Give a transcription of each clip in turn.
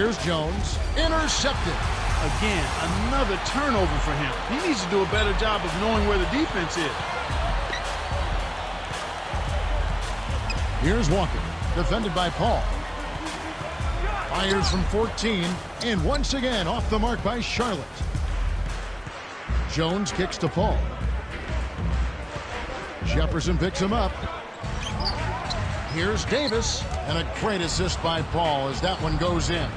Here's Jones. Intercepted. Again, another turnover for him. He needs to do a better job of knowing where the defense is. Here's Walker. Defended by Paul. Fires from 14. And once again off the mark by Charlotte. Jones kicks to Paul. Jefferson picks him up. Here's Davis. And a great assist by Paul as that one goes in.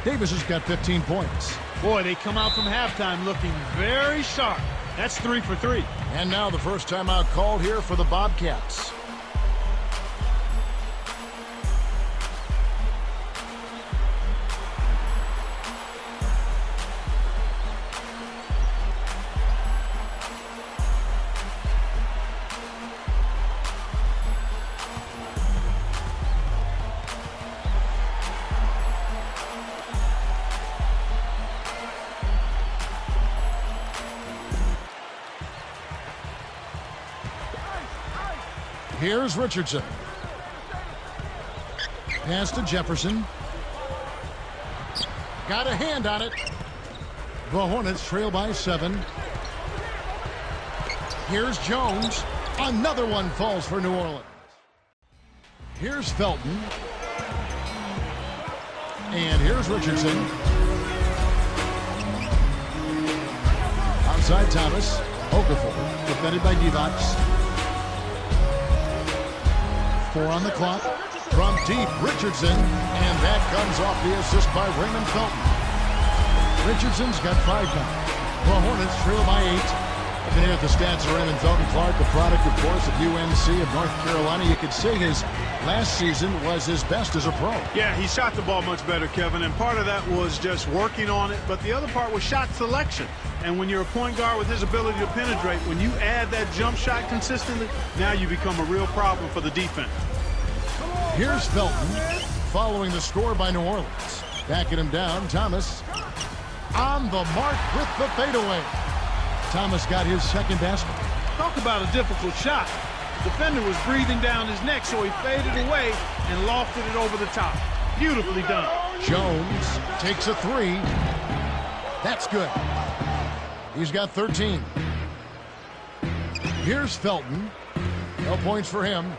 Davis has got 15 points. Boy, they come out from halftime looking very sharp. That's 3 for 3. And now the first timeout called here for the Bobcats. Here's Richardson. Pass to Jefferson. Got a hand on it. The Hornets trail by 7. Here's Jones. Another one falls for New Orleans. Here's Felton. And here's Richardson. Outside Thomas. Okafor. Defended by Divac. 4 on the clock. From deep, Richardson. And that comes off the assist by Raymond Felton. Richardson's got 5 now. The Hornets trail by 8. Looking here at the stats of Raymond Felton Clark, the product, of course, of UNC of North Carolina. You could say his last season was his best as a pro. Yeah, he shot the ball much better, Kevin, and part of that was just working on it, but the other part was shot selection. And when you're a point guard with his ability to penetrate, when you add that jump shot consistently, now you become a real problem for the defense. Here's Felton following the score by New Orleans. Backing him down, Thomas on the mark with the fadeaway. Thomas got his second basket. Talk about a difficult shot. The defender was breathing down his neck, so he faded away and lofted it over the top. Beautifully done. Jones takes a 3. That's good. He's got 13. Here's Felton. No points for him.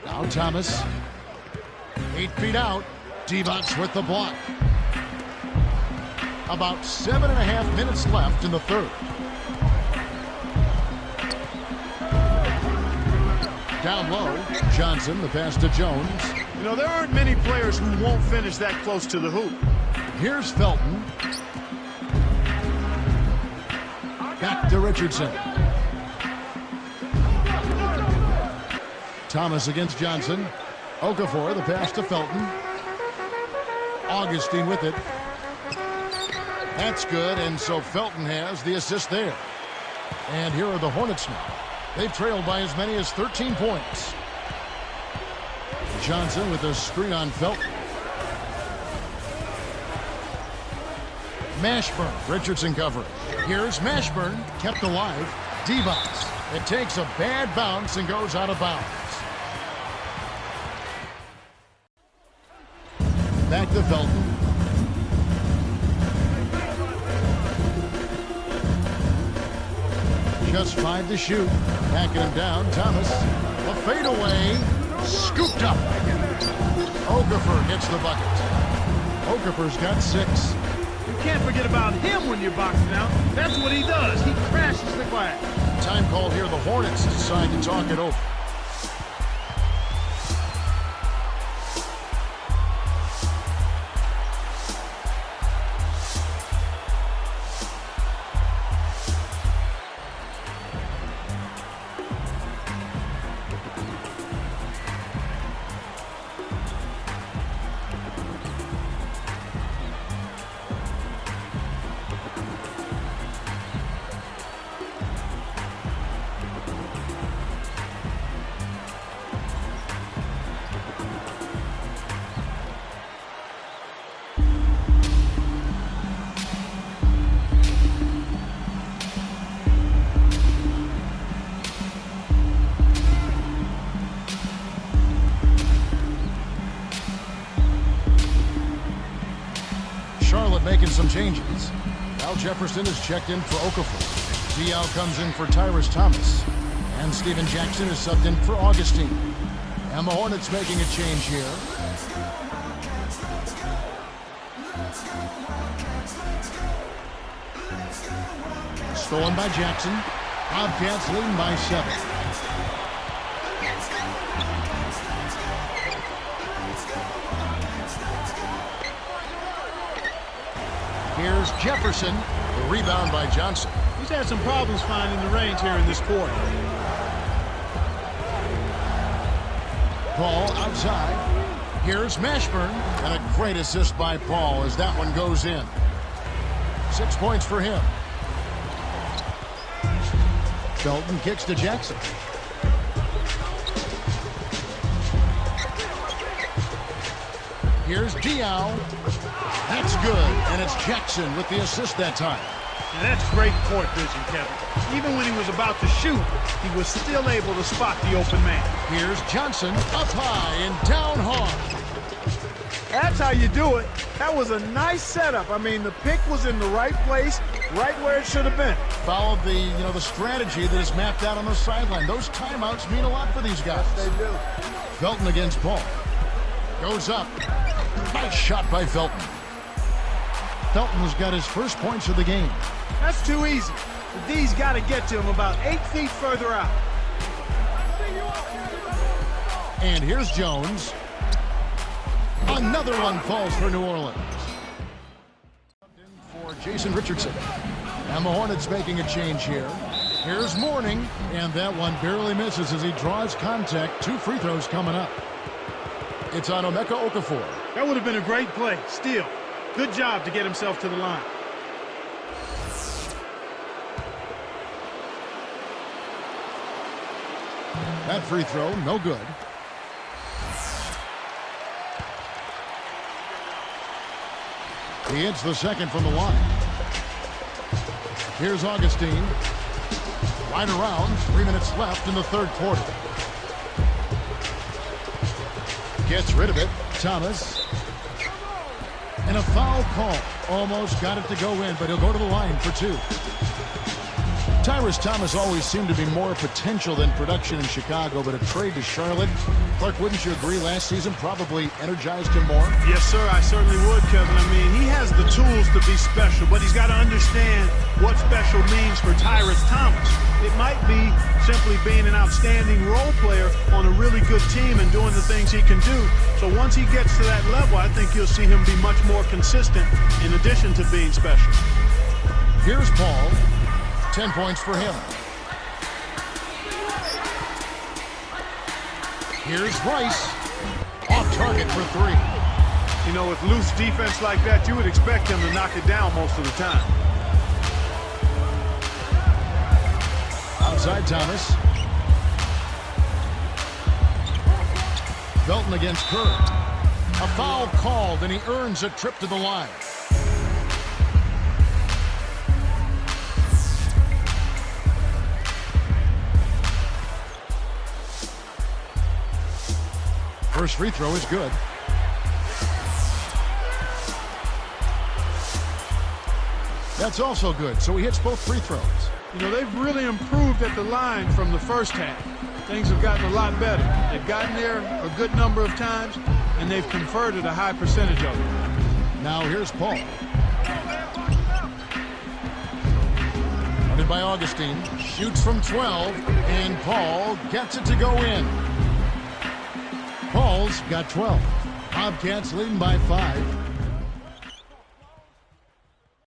Now Thomas. 8 feet out. Divac with the block. About 7.5 minutes left in the third. Down low, Johnson, the pass to Jones. You know, there aren't many players who won't finish that close to the hoop. Here's Felton. Back to Richardson. Thomas against Johnson. Okafor, the pass to Felton. Augustine with it. That's good, and so Felton has the assist there. And here are the Hornets now. They've trailed by as many as 13 points. Johnson with a screen on Felton. Mashburn, Richardson covering. Here's Mashburn, kept alive. Divac. It takes a bad bounce and goes out of bounds. Back to Felton. Just 5 to shoot. Backing him down, Thomas. A fadeaway. Scooped up. Okafor hits the bucket. Okafor's got 6. You can't forget about him when you're boxing out. That's what he does. He crashes the glass. Time call here. The Hornets decide to talk it over. some changes. Al Jefferson is checked in for Okafor. Dial comes in for Tyrus Thomas. And Steven Jackson is subbed in for Augustine. And the Hornets making a change here. Stolen by Jackson. Bobcats leading by 7. Here's Jefferson. The rebound by Johnson. He's had some problems finding the range here in this quarter. Paul outside. Here's Mashburn. And a great assist by Paul as that one goes in. 6 points for him. Felton kicks to Jackson. Here's Dial. That's good, and it's Jackson with the assist that time. And that's great court vision, Kevin. Even when he was about to shoot, he was still able to spot the open man. Here's Johnson up high and down hard. That's how you do it. That was a nice setup. I mean, the pick was in the right place, right where it should have been. Followed the strategy that is mapped out on the sideline. Those timeouts mean a lot for these guys. Yes, they do. Felton against Paul. Goes up. Nice shot by Felton. Felton's got his first points of the game. That's too easy. The D's got to get to him about 8 feet further out. And here's Jones. Another one falls for New Orleans. For Jason Richardson. And the Hornets making a change here. Here's Mourning. And that one barely misses as he draws contact. 2 free throws coming up. It's on Emeka Okafor. That would have been a great play. Steal. Good job to get himself to the line. That free throw, no good. He hits the second from the line. Here's Augustine. Right around, 3 minutes left in the third quarter. Gets rid of it. Thomas. And a foul call. Almost got it to go in, but he'll go to the line for 2. Tyrus Thomas always seemed to be more potential than production in Chicago, but a trade to Charlotte, Clark, wouldn't you agree last season probably energized him more? Yes, sir, I certainly would, Kevin. I mean, he has the tools to be special, but he's got to understand what special means for Tyrus Thomas. It might be simply being an outstanding role player on a really good team and doing the things he can do. So once he gets to that level, I think you'll see him be much more consistent in addition to being special. Here's Paul. 10 points for him. Here's Rice. Off target for 3. You know, with loose defense like that, you would expect him to knock it down most of the time. Outside Thomas. Felton against Kerr. A foul called, and he earns a trip to the line. First free throw is good. That's also good, so he hits both free throws. You know, they've really improved at the line from the first half. Things have gotten a lot better. They've gotten there a good number of times, and they've converted a high percentage of it. Now here's Paul. Running by Augustine. Shoots from 12, and Paul gets it to go in. Paul's got 12. Bobcats leading by 5.